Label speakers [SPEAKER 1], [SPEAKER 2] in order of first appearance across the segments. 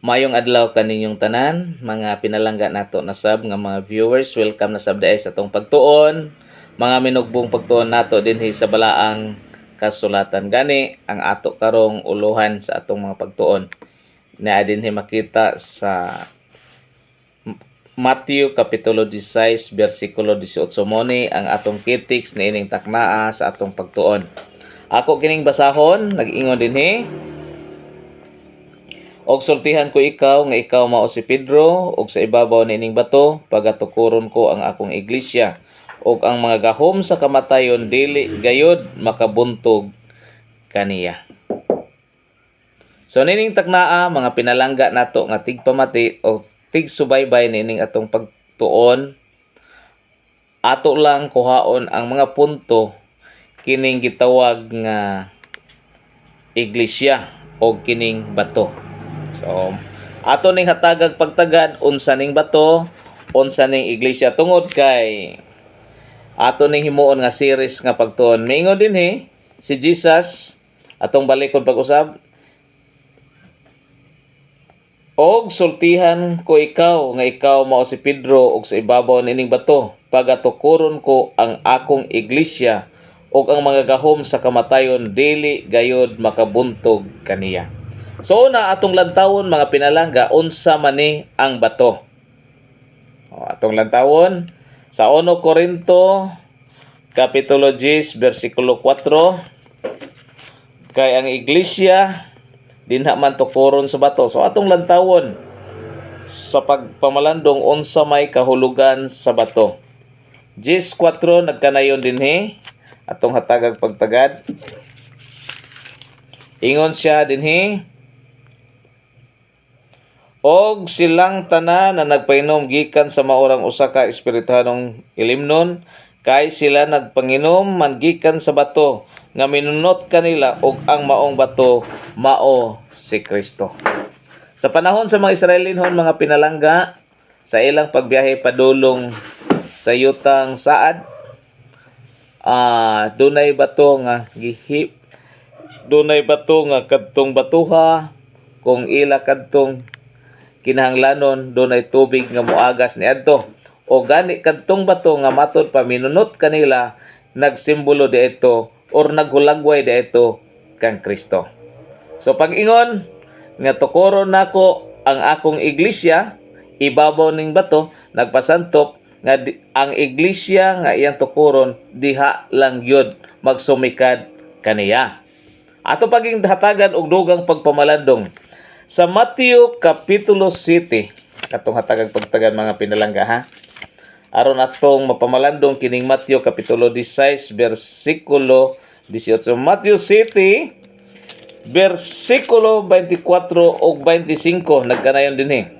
[SPEAKER 1] Mayong adlaw kaninyong tanan, mga pinalangga nato na sab nga mga viewers, welcome na sab daay sa atong pagtuon. Mga minugbong pagtuon nato dinhi sa balaang kasulatan gani ang ato karong uluhan sa atong mga pagtuon. Naa dinhi makita sa Matthew kapitulo 16 bersikulo 18 mo ni ang atong kitiks na ining taknaa sa atong pagtuon. Ako kining basahon, nag-ingon dinhi. Og sultihan ko ikaw nga ikaw mao si Pedro, og sa ibabaw nining bato pagatukuron ko ang akong iglesia, og ang mga gahom sa kamatayon dili gayud makabuntog kaniya. So nining taknaa mga pinalangga nato nga tigpamati o tigsubaybay nining atong pagtuon, ato lang kuhaon ang mga punto kining gitawag nga iglesia o kining bato. So, ato ning hatagag pagtagad unsa ning bato, unsa ning iglesia tungod kay ato ning himuon nga series nga pagtuon. Mingon dinhi si Jesus atong balikon pag-usab. Og sultihan ko ikaw nga ikaw mao si Pedro og sa ibabaw nining bato pagatukuron ko ang akong iglesia og ang mga gahom sa kamatayon dili gayud makabuntog kaniya. So una atong lantawon mga pinalangga unsa man ni ang bato. Atong lantawon sa 1 Corinto kapitulo 10 bersikulo 4 kay ang iglesia dinha man tukuron sa bato. So atong lantawon sa pagpamalandong unsa may kahulugan sa bato. 10:4 nagkanayon dinhi atong hatagag pagtagad. Ingon siya dinhi, og silang tanan na nagpainom gikan sa maurang usa ka espirituhanong ilimnon, kay sila nagpanginom man gikan sa bato nga minunot kanila og ang maong bato mao si Kristo. Sa panahon sa mga Israelinhon mga pinalangga, sa ilang pagbiyahe padulong sa yutang saad, dunay bato nga kadtong batuha kung ila kadtong kinahanglanon dunay tubig nga moagas niadto, o gani kadtong bato nga matud paminunot kanila nagsimbolo diito or naghulagway diito kang Kristo. So pag-ingon nga tukuron nako ang akong iglesia ibabaw ning bato, nagpasantop nga ang iglesia nga iyang tukuron diha lang yun magsumikad kaniya. Ato paging hatagan og dugang pagpamalandong sa Matthew kapitulo 7, katong hatagag pagtagan mga pinalangga ha. Aron atong mapamalandong kining Matthew kapitulo 16 bersikulo 18. Matthew 7 bersikulo 24 ug 25 nagkanayon dinhi.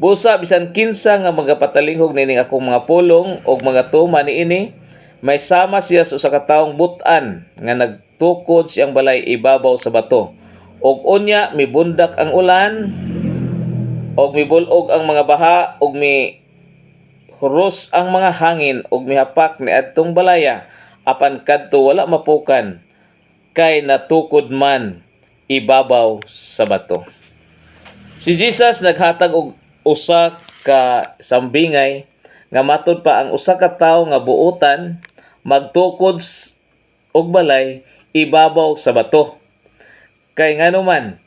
[SPEAKER 1] Busa bisan kinsa nga magapatalingog nining akong mga pulong ug mga tuma niini, may sama siya sa usa ka taong butan nga nagtukod siyang balay ibabaw sa bato. Og unya mibundak ang ulan, og mibulog ang mga baha, og mihuros ang mga hangin, og mihapak niadtong balaya, apan kadto wala mapukan, kay natukod man ibabaw sa bato. Si Jesus naghatag og usa ka sambingay nga matud pa ang usa ka tawo nga buotan magtukod og balay ibabaw sa bato. Kay ngano man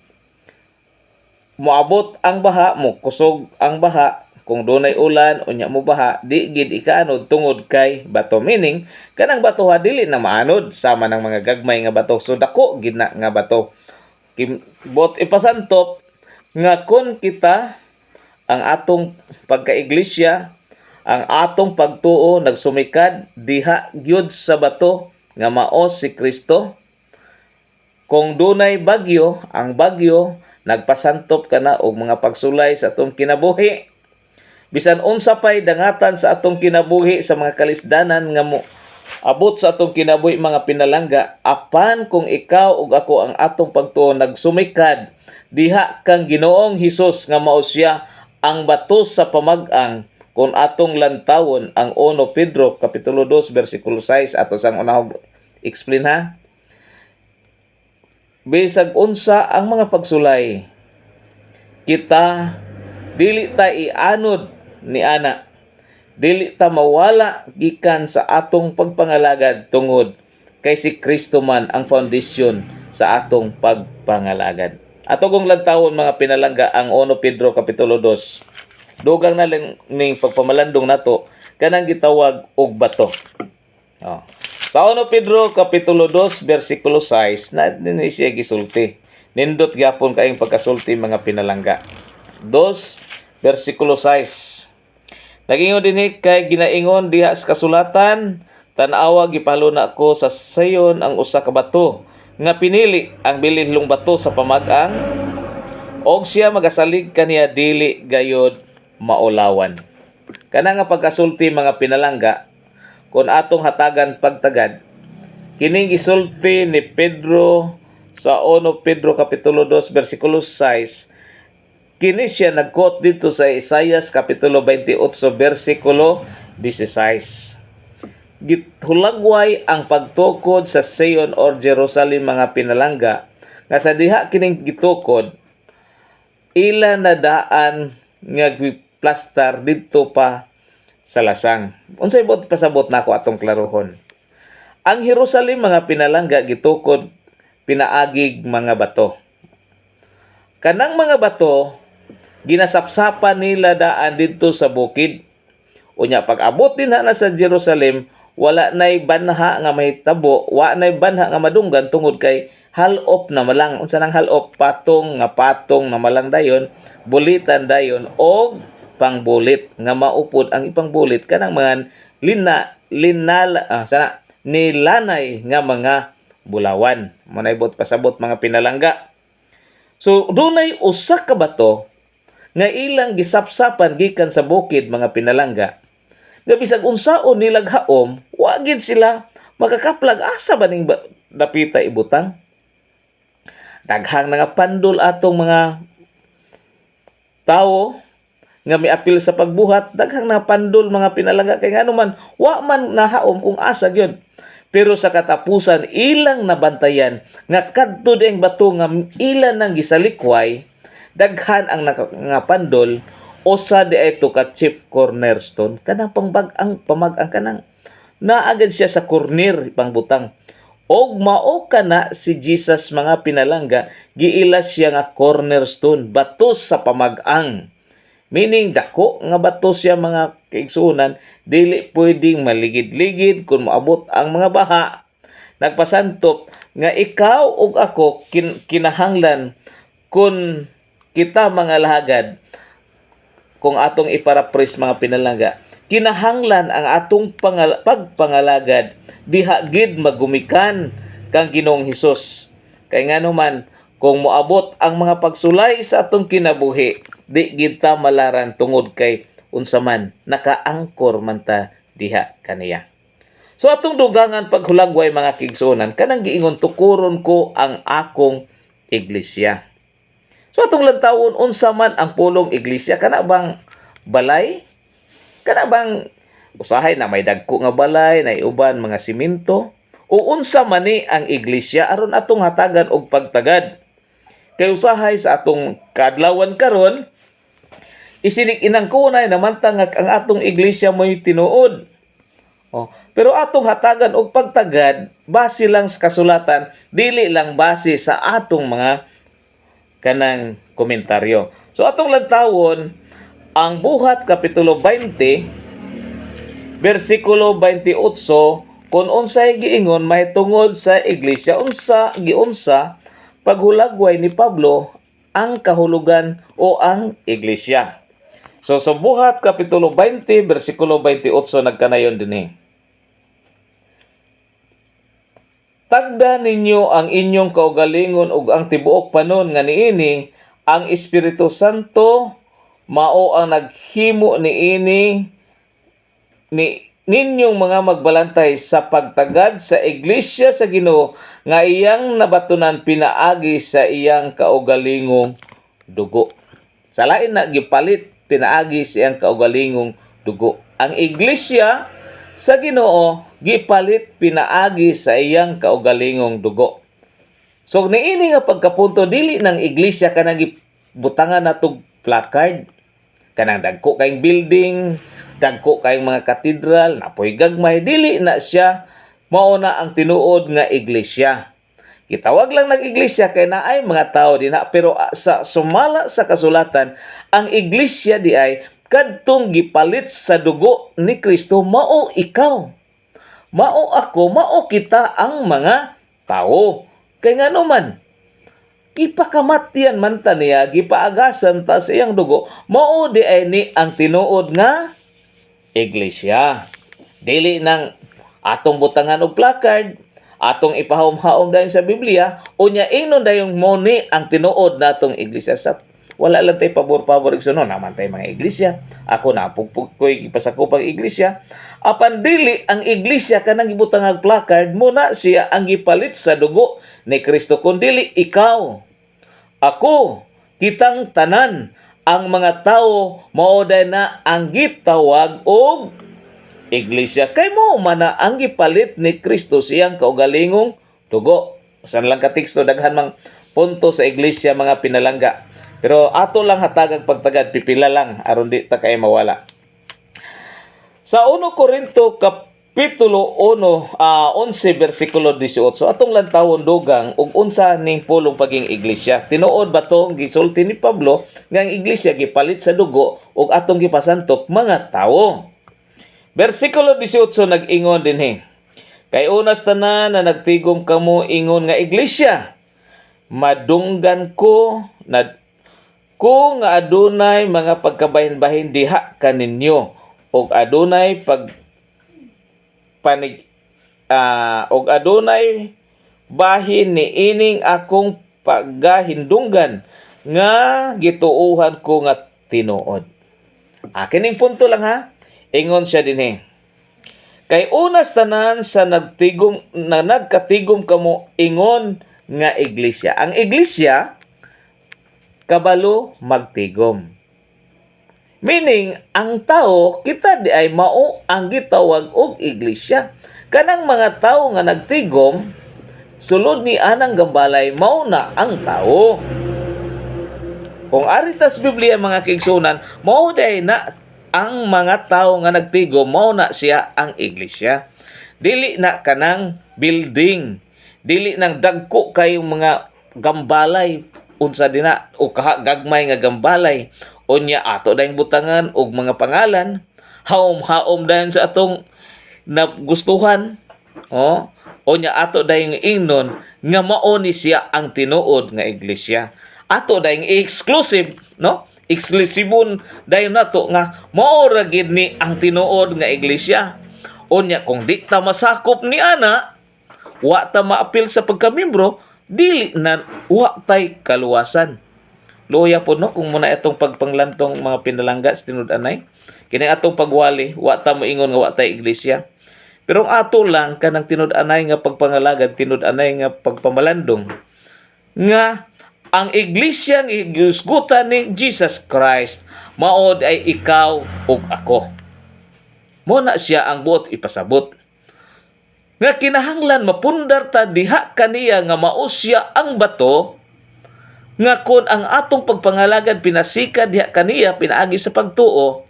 [SPEAKER 1] moabot ang baha, mo kusog ang baha, kung dunay ulan unya mo baha, di gid ikaanod tungod kay bato. Meaning kanang bato ha dili na maanod sama ng mga gagmay nga bato, so dako gid na nga bato. Bot ipasantop nga kun kita ang atong pagkaiglesia, ang atong pagtuo nagsumikad diha gyud sa bato nga mao si Kristo. Kung dunay bagyo, ang bagyo nagpasantop kana og mga pagsulay sa atong kinabuhi. Bisan unsa pay dangatan sa atong kinabuhi sa mga kalisdanan nga mo abot sa atong kinabuhi mga pinalangga, apan kung ikaw ug ako ang atong pagtuo nagsumikad diha kang Ginoong Hesus nga mao siya ang bato sa pamag-ang, kung atong lantawon ang 1 Pedro kapitulo 2 bersikulo 6 ato sang unahog explain ha. Bisag unsa ang mga pagsulay kita dili ta ianod ni ana, dili ta mawala gikan sa atong pagpangalagad tungod kay si Kristo man ang foundation sa atong pagpangalagad. Ato kong lantawon mga pinalangga ang 1 Pedro Kapitulo 2. Dugang na lang ning pagpamalandong nato kanang gitawag og bato. Oh. Sa 1 Pedro Kapitulo 2 versikulo 6 na dinhi siya gisulti. Nindot gyapon kaayong pagkasulti mga pinalangga. 2 versikulo 6. Nagingon dinhi kay ginaingon diha sa kasulatan, tan-awa gipahalo na ako sa sayon ang usa ka bato nga pinili ang bililhong bato sa pamag-ang, og siya magasalig kaniya dili gayod maulawan. Kana nga pagkasulti mga pinalangga, kung atong hatagan pagtagad, kining gisulti ni Pedro sa 1 Pedro Kapitulo 2 versikulo 6, kini siya nag-quote dito sa Isaias Kapitulo 28 versikulo 16. Githulagway ang pagtukod sa Sion or Jerusalem mga pinalangga, nga sa diha kining gitukod, ila na daan nga plastar dito pa sa lasang. Unsay bot pasabot nako atong klarohon. Ang Jerusalem mga pinalangga gitukod pinaagig mga bato. Kanang mga bato ginasapsapan nila daan dito sa bukid. Unya pag abot din na sa Jerusalem, wala nay banha nga mahitabo, wala nay banha nga madunggan tungod kay halop na malang. Unsa nang halop? Patong na malang dayon, bulitan dayon og pangbulit nga maupod ang ipangbulit kanang mga nilanay nga mga bulawan. Manaybot pasabot mga pinalangga. So dunay usa ka bato nga ilang gisapsapan gikan sa bukid mga pinalangga. Nga bisag unsaon nilag haom, wa gid sila makakaplag asa ba ning dapita ibutang. Daghang nga pandol atong mga tawo nga miapil sa pagbuhat, daghang na pandol mga pinalangga kay ngano man wa man nahaom kung asa gyud. Pero sa katapusan ilang nabantayan nga kadto ding bato nga ilan nang gisalikway, daghan ang nga pandol usa di ito ka chief cornerstone kanang pangbag-ang pamag-ang kanang naagad siya sa corner pangbutang. Og mao kana si Jesus mga pinalangga, giila siya nga cornerstone, batos sa pamag-ang. Meaning dako nga bato siya mga kaigsuonan, dili pwedeng maligid-ligid kung maabot ang mga baha. Nagpasantop nga ikaw ug ako kinahanglan kung kita mga lahagad, kung atong iparaphrase mga pinalangga, kinahanglan ang atong pagpangalagad diha gid magumikan kang Ginoong Hesus. Kay ngano man kung moabot ang mga pagsulay sa atong kinabuhi, di gid ta malaran tungod kay unsa man nakaangkor man ta diha kaniya. So atong dugangan paghulagway mga kigsuonan, kanang giingon tukuron ko ang akong iglesia. So atong lantawon unsa man ang pulong iglesia, kana bang balay? Kana bang usahay na may dagko nga balay, na uban mga simento? O unsa man ni ang iglesia aron atong hatagan og pagtagad? Kay usahay sa atong kadlawan karon, isinig inangkunay naman tangak ang atong iglesia mo'y tinuod. Pero atong hatagan og pagtagad base lang sa kasulatan, dili lang base sa atong mga kanang komentaryo. So atong lantawon ang Buhat Kapitulo 20 versikulo 28, kung unsay giingon may tungod sa iglesia, giunsa paghulagway ni Pablo ang kahulugan o ang iglesia. So sa Buhat Kapitulo 20 versikulo 28 nagkanayon dinhi. Tagda ninyo ang inyong kaugalingon ug ang tibuok panon nga niini ang Espiritu Santo mao ang naghimo niini ninyong mga magbalantay sa pagtagad sa iglesia sa Ginoo nga iyang nabatunan pinaagi sa iyang kaugalingong dugo. Sa lain na gipalit pinaagi sa iyang kaugalingong dugo. Ang iglesia sa Ginoo gipalit pinaagi sa iyang kaugalingong dugo. So niini nga pagkapunto dili ng iglesia kanang butangan natong placard, kanang dagko kayong building, dagko kayong mga katedral, napoy gagmay, dili na siya mauna ang tinuod nga iglesia. Gitawag lang ng iglesia kay naay mga tao din pero sa sumala sa kasulatan, ang iglesia di ay kadtong gipalit sa dugo ni Kristo, mao ikaw, mao ako, mao kita ang mga tao. Kay ngano man, ipakamatyan man ta niya, gipaagasan ta sa iyang dugo, mao di ay ni ang tinuod nga iglesia. Dili nang atong butangan og placard, atong ipahom-haom dayon sa Biblia, unya ingnon dayon mo ni ang tinuod natong iglesia. Sa wala lang tay pabor-pabor igsuno naman tay mga iglesia. Ako na pugpug ko'y ipasakupang iglesia. Apan dili ang iglesia kanang gibutang og placard, muna siya ang gipalit sa dugo ni Kristo, kun dili ikaw, ako, kitang tanan, ang mga tao mao na ang gitawag og iglesia. Kay mo man na ang gipalit ni Kristo siyang kaugalingong dugo. Usan lang ka teksto, daghan mang punto sa iglesia mga pinalangga. Pero ato lang hatagag pagtagad, pipila lang aron di ta kay mawala. Sa 1 Korinto kapitulo 11 versikulo 18, atong lantawon dugang ug unsa ning pulong paging iglesia. Tinuod ba tong gisulti ni Pablo nga ang iglesia gipalit sa dugo ug atong gipasantok mga tawo. Versikulo 18 nag-ingon dinhi, kay unas tanan na nagtigom kamo ingon nga iglesia, madunggan ko na kung adunay mga pagkabahin-bahin diha kaninyo ug adunay ug adunay bahin ni ining akong paggahindunggan nga gituuhan ko nga tinuod. Kining punto lang ha. Ingon siya dinhi, kay unas tanan sa nagkatigom kamo ingon nga iglesia. Ang iglesia kabalo magtigom. Meaning, ang tao, kita di ay mao ang gitawag og iglesia. Kanang mga tao nga nagtigom, sulod ni anang gambalay, mao na ang tao. Kung aritas Biblia mga kigsunan, mao day na ang mga tao nga nagtigom, mao na siya ang iglesia. Dili na kanang building, dili nang dagko kayong mga gambalay, unsa dina o gagmay nga gambalay, unya ato dayong butangan og mga pangalan, haom-haom dayon sa atong nagustuhan, unya ato dayong ingnon nga mao ni siya ang tinuod nga iglesia. Ato dayong exclusive, eksklusibon dayon nato nga mao ra gid ni ang tinuod nga iglesia. Unya kung di ta masakop ni ana, wa ta maapil sa pagkamembro, dili na wa tay kaluwasan. Luya po kung muna itong pagpanglantong mga pinalangga sa tinud-anay, kini atong pagwali, wa ta moingon nga wa tay iglesia. Pero ato lang kanang tinud-anay nga pagpangalagad, tinud-anay nga pagpamalandong nga ang iglesia nga giusgutan ni Jesus Christ, maod ay ikaw ug ako. Muna siya ang buot ipasabot. Nga kinahanglan mapundar ta diha kaniya nga mao siya ang bato, nga kun ang atong pagpangalagad pinasika diha kaniya pinaagi sa pagtuo,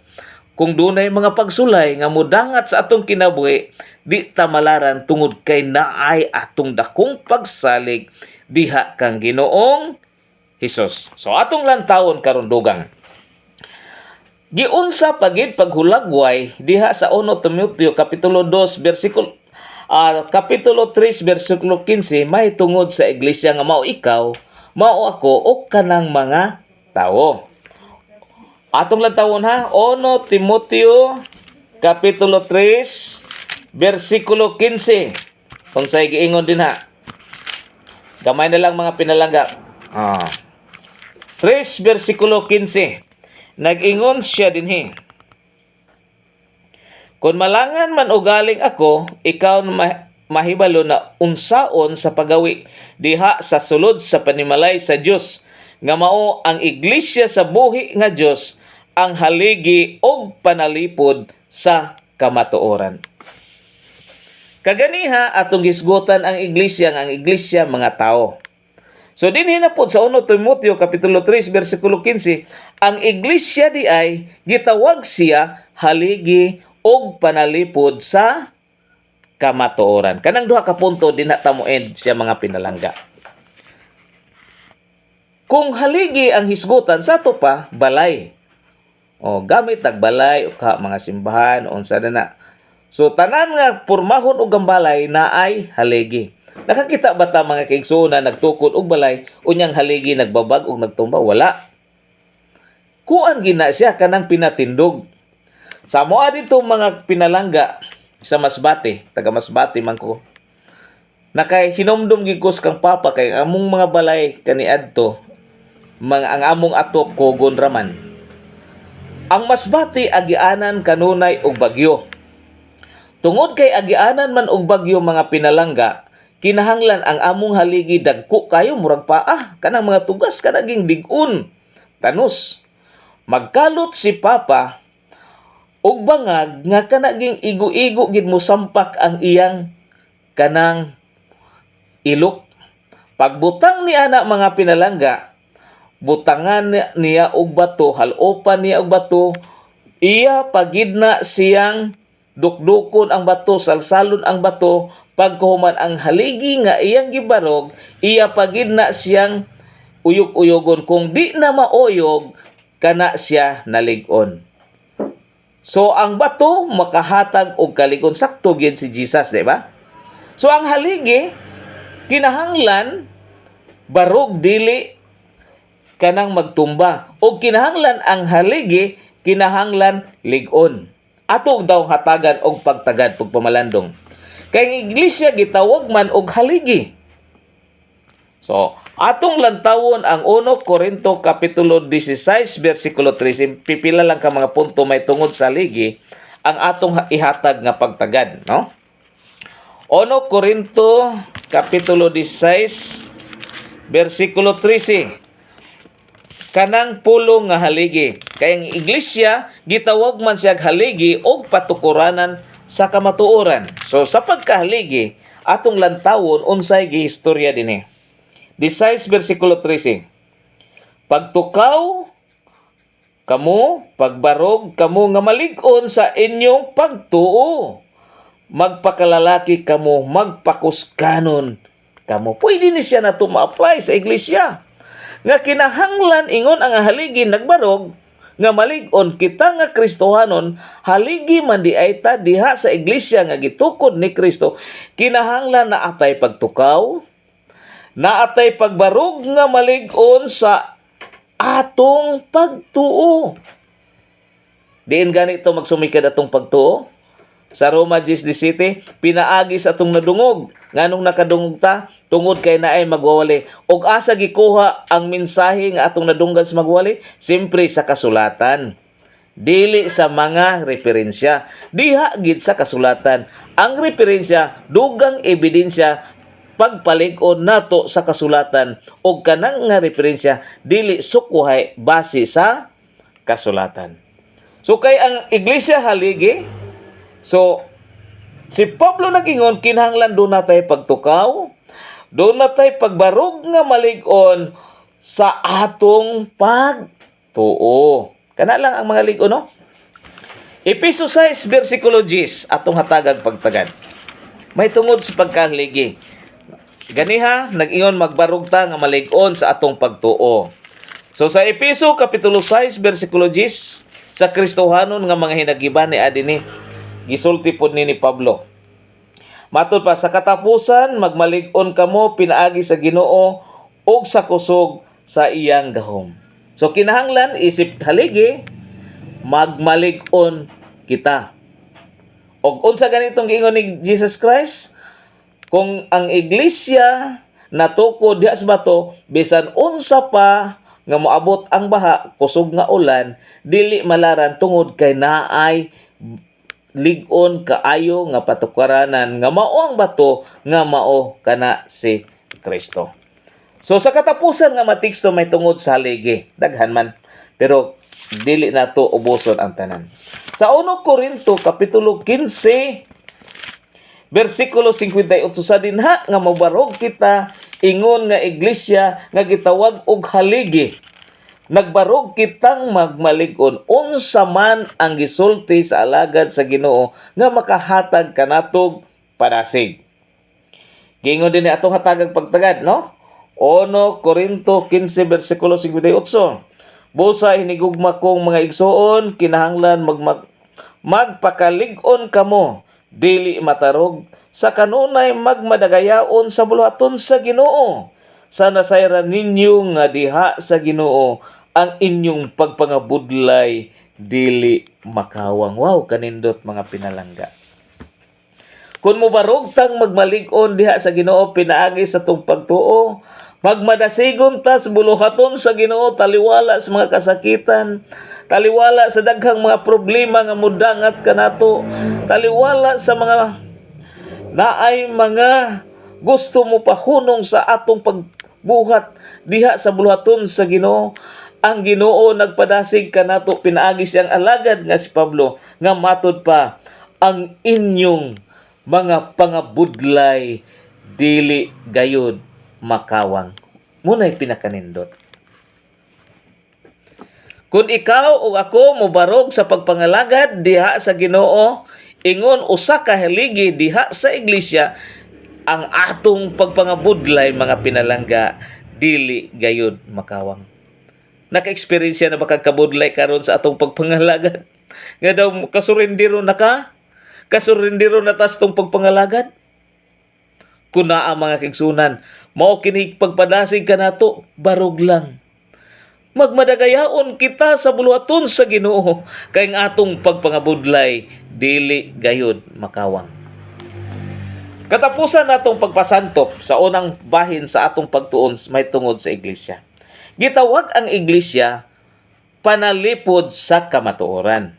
[SPEAKER 1] kung dunay mga pagsulay nga mudangat sa atong kinabuhi, di ta malaran tungod kay naay atong dakong pagsalig diha kang Ginoong Hesus. So atong lantawon karon dugang, giunsa pagid paghulagway diha sa 1 Timoteo kapitulo 2 kapitulo 3 versikulo 15, may tungod sa iglesia nga mao ikaw, mao ako o kanang mga tawo. Atong lantawon ha, 1 Timoteo kapitulo 3 versikulo 15. Kung sa giingon din ha, gamay na lang mga pinalangga. 3 versikulo 15. Nag-ingon siya dinhi, kung malangan man o galing ako, ikaw na mahibalo na unsaon sa pagawi diha sa sulod sa panimalay sa Dios, nga mao ang iglesia sa buhi nga Dios, ang haligi og panalipod sa kamatuoran. Kaganiha atong gisgutan ang iglesia mga tao. So dinhi na pod sa 1 Timoteo kapitulo 3 bersikulo 15, ang iglesia di ay gitawag siya haligi og panalipod sa kamatuoran. Kanang duha ka punto din na tamuin siya mga pinalangga. Kung haligi ang hisgutan sa ato pa balay. O gamit tag balay o mga simbahan unsa na. So tanan nga pormahon og balay na ay haligi. Nakakita ba ta mga kaigsuonan nagtukod og balay unyang haligi nagbabag og nagtumba? Wala. Kuan gina siya kanang pinatindog. Sa moa dito mga pinalangga sa Masbate, taga Masbate man ko. Nakay hinumdum gikos kang papa kay among mga balay kaniadto ang among atop kogon raman. Ang Masbate agianan kanunay og bagyo. Tungod kay agianan man og bagyo mga pinalangga, kinahanglan ang among haligi dagko kayo murag paa kanang mga tugas kanaging lig-on. Tanos, magkalot si papa og bangag nga kanaging igo-igo gid mo sampak ang iyang kanang ilok. Pagbutang ni ana mga pinalangga, butangan niya og bato, halopan niya og bato, iya pagidna siyang dukdukon ang bato, salsalon ang bato, pagkahuman ang haligi nga iyang gibarog, iya pagidna siyang uyog-uyogon. Kung di na mauyog, kana siya nalig-on. So ang bato makahatag og kaligon, sakto gyud si Jesus, di ba? So ang haligi kinahanglan barog dili kanang magtumba, o kinahanglan ang haligi kinahanglan lig-on. Atog daw hatagan og pagtagad pag pamalandong. Kay ang iglesia gitawag man og haligi. So, atong lantawon ang 1 Corinto kapitulo 16 bersikulo 13. Pipila lang ka mga punto may tungod sa haligi ang atong ihatag nga pagtagad, no? 1 Corinto kapitulo 16 bersikulo 13. Kanang pulong nga haligi. Kay ang iglesia gitawag man siya haligi og patukuranan sa kamatuoran. So sa pagkahaligi atong lantawon unsay gihistorya dinhi. 16 bersikulo 13. Pagtukaw kamo, pagbarog kamo nga malig-on sa inyong pagtuo. Magpakalalaki kamo, magpakuskanon kamo. Pwede ni siya na ma-apply sa iglesia. Nga kinahanglan ingon ang haligi nagbarog nga malig-on kita nga Kristohanon, haligi man di ay ta diha sa iglesia nga gitukod ni Kristo, kinahanglan na atay pagtukaw, na atay pagbarog nga malig-on sa atong pagtuo. Diin ganito magsumikad atong pagtuo. Sa Roma 10:17, pinaagi sa atong nadungog. Nganong nakadungog ta? Tungod kay naay magwawali. Og asa gikuha ang mensahe nga atong nadunggan sa magwali? Siyempre sa kasulatan. Dili sa mga referensya. Diha gid sa kasulatan. Ang referensya, dugang ebidensya, pagpalig-on nato sa kasulatan. Og kanang nga referensya, dili sukuhay base sa kasulatan. So kay ang iglesia haligi, so, si Pablo nag-ingon, kinahanglan doon natay pagtukaw, doon natay pagbarog nga malig-on sa atong pagtuo. Kana lang ang mga lig-on, no? Efeso 6, versikulo 10, atong hatagag pagtagad. May tungod sa pagkahaligi. Ganiha, nag-ingon magbarog ta nga malig-on sa atong pagtuo. So, sa Efeso, kapitulo 6, versikulo 10, sa Kristohanon nga mga hinagiban ni adini, gisulti pod ni Pablo. Matod pa sa katapusan magmalig-on kamo pinaagi sa Ginoo og sa kusog sa iyang gahom. So kinahanglan isip haligi magmalig-on kita. Og unsa ganitong giingon ni Jesus Christ? Kung ang iglesia natukod diha sa bato, bisan unsa pa nga moabot ang baha, kusog nga ulan, dili malaran tungod kay naay lig-on kaayo nga patukaranan nga mao ang bato nga mao kana si Kristo. So sa katapusan nga mateksto may tungod sa haligi, daghan man, pero dili nato ubuson ang tanan. Sa 1 Corinto kapitulo 15 Versikulo 58 sa dinha nga mabarog kita ingon nga iglesia nga gitawag og haligi. Nagbarog kitang magmalig-on unsa man ang gisulti sa alagad sa Ginoo nga makahatag kanatog padasig. Gingon din ni atong hatagag pagtagad, no? 1 Korinto 15 versikulo 58. Busa hinigugma kong mga igsoon kinahanglan magpakalig-on kamo dili matarog sa kanunay magmadagayaon sa buluhaton sa Ginoo. Sana sayran ninyo nga diha sa Ginoo ang inyong pagpangabudlay dili makawang. Wow, kanindot mga pinalangga. Kung mubarog tang magmalig-on diha sa Ginoo pinaagi sa tong pagtuo, magmadasigon ta sa buluhaton sa Ginoo taliwala sa mga kasakitan, taliwala sa daghang mga problema nga mudangat kanato, taliwala sa mga naay mga gusto mo pahunong sa atong pagbuhat diha sa buluhaton sa Ginoo. Ang Ginoo nagpadasig kanato pinaagi siyang alagad nga si Pablo nga matod pa ang inyong mga pangabudlay dili gayud makawang. Muna'y pinakanindot. Kung ikaw o ako mubarog sa pagpangalagad diha sa Ginoo, ingon usa ka haligi diha sa iglesia, ang atong pagpangabudlay mga pinalangga dili gayud makawang. Naka-experience na ba kagkabudlay karon sa atong pagpangalagad? Nga daw kasurindiro na ka? Kasurindiro na tas tong pagpangalagad? Kuna ang mga kigsunan, mao kini pagpadasig kanato barog lang. Magmadagayaon kita sa buluhaton sa Ginoo kay ang atong pagpangabudlay dili gayud makawang. Katapusan natong pagpasantop sa unang bahin sa atong pagtuon may tungod sa iglesia. Gitawag ang iglesia panalipod sa kamatuoran.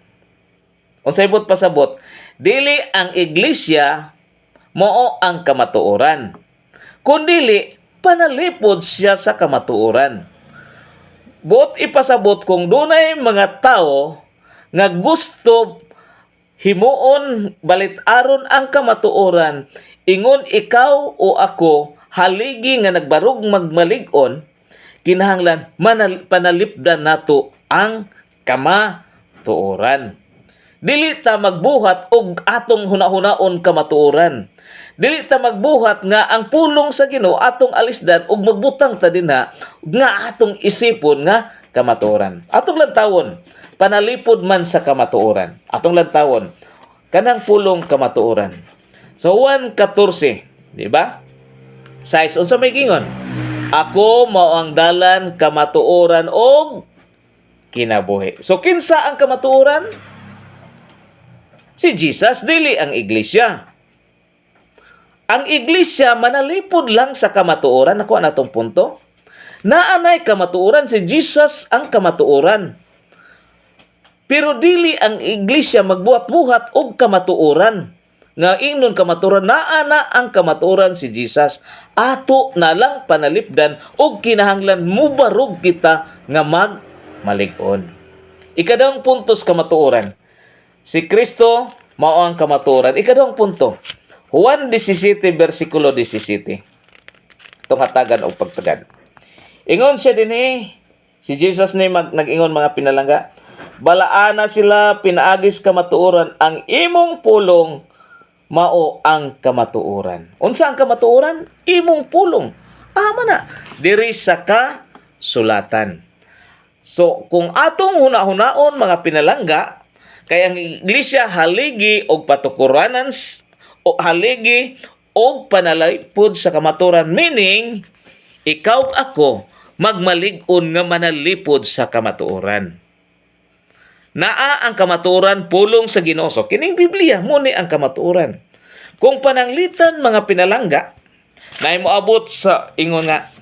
[SPEAKER 1] Unsay bot pasabot, dili ang iglesia mao ang kamatuoran, kundili panalipod siya sa kamatuoran. Bot ipasabot kung dunay mga tao nga gusto himuon balit-aron ang kamatuoran, ingon ikaw o ako haligi nga nagbarog magmalig-on, kinahanglan panalipdan nato ang kamatuoran. Dili ta magbuhat og atong hunahunaon kamatuoran. Dili ta magbuhat nga ang pulong sa Ginoo atong alisdan ug magbutang ta dinha nga atong isipon nga kamatuoran. Atong lantawon, panalipod man sa kamatuoran. Atong lantawon, kanang pulong kamatuoran. So 1:14, di ba? 6 unsa may gingon? Ako mao ang dalan, kamatuoran og kinabuhi. So kinsa ang kamatuoran? Si Jesus, dili ang iglesia. Ang iglesia manalipod lang sa kamatuoran. Ako anatong punto. Naanay kamatuoran, si Jesus ang kamatuoran. Pero dili ang iglesia magbuhat-buhat og kamatuoran. Nga ingnon kamatuoran, naana ang kamatuoran si Jesus. Ato na lang panalipdan og kinahanglan mubarog kita nga magmalig-on. Ikadawang puntos kamatuoran. Si Kristo mao ang kamatuoran. Ikadawang punto. Juan 17 versikulo 17. Itong hatagan o pagpagad. Ingon siya din si Jesus ni nag-ingon mga pinalangga. Balaana sila pinaagis kamatuoran, ang imong pulong mao ang kamatuoran. Unsa ang kamatuoran? Imong pulong. Ama na. Diri sa kasulatan. So, kung atong huna-hunaon mga pinalangga, kay ang iglesia haligi og patukuranan o haligi og panalipod sa kamatuoran, meaning ikaw ako magmalig-on nga manalipod sa kamatuoran. Naa ang kamatuoran pulong sa Ginoo. So kining Biblia mo ni ang kamatuoran. Kung pananglitan mga pinalangga na moabot sa ingon nga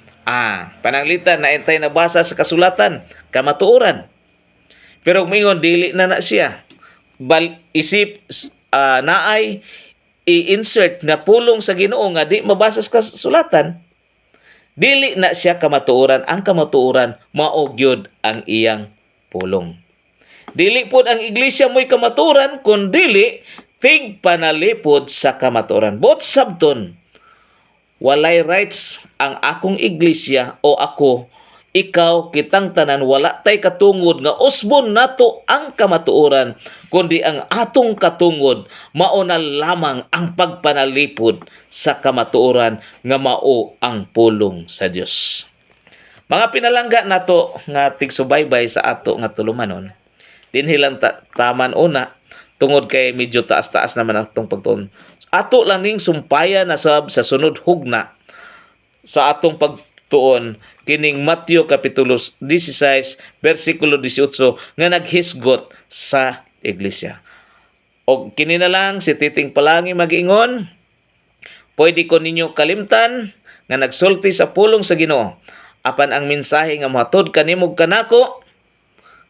[SPEAKER 1] pananglitan na entay na basa sa kasulatan, kamatuoran. Pero mingon dili na siya. Isip naay i-insert na pulong sa Ginoo nga di mabasa sa kasulatan, dili na siya kamatuoran. Ang kamatuoran mao gyud ang iyang pulong. Dili pod ang iglesia mo'y kamatuoran, kun dili tig panalipod sa kamatuoran. Both sabton, walay rights ang akong iglesia o ako, ikaw, kitang tanan, wala tay katungod nga usbon nato ang kamatuoran, kundi ang atong katungod mauna lamang ang pagpanalipod sa kamatuoran nga mao ang pulong sa Dios. Mga pinalangga nato nga tigsubaybay sa ato nga tulumanon, dinhilang taman una, tungod kay medyo taas-taas naman ang atong pagtuon. Ato lang ning sumpayan na sa sunod hugna sa atong pagtuon kining Mateo kapitulo 16 bersikulo 18 nga naghisgot sa iglesia. Og kini na lang si Titing Palangi mag-ingon, pwede ko ninyo kalimtan nga nagsulti sa pulong sa Ginoo apan ang mensahe nga mohatod kanimog kanako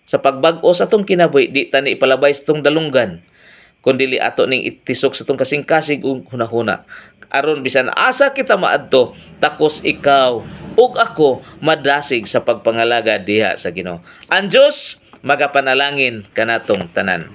[SPEAKER 1] sa pagbag-o sa atong kinabuhi, di tani ipalabay sa atong dalunggan, kundi ato ning itisok sa atong kasing-kasig ug hunahuna. Aron bisan asa kita maadto, takos ikaw ug ako madasig sa pagpangalaga diha sa Ginoo. Ang Dios magapanalangin kanatong tanan.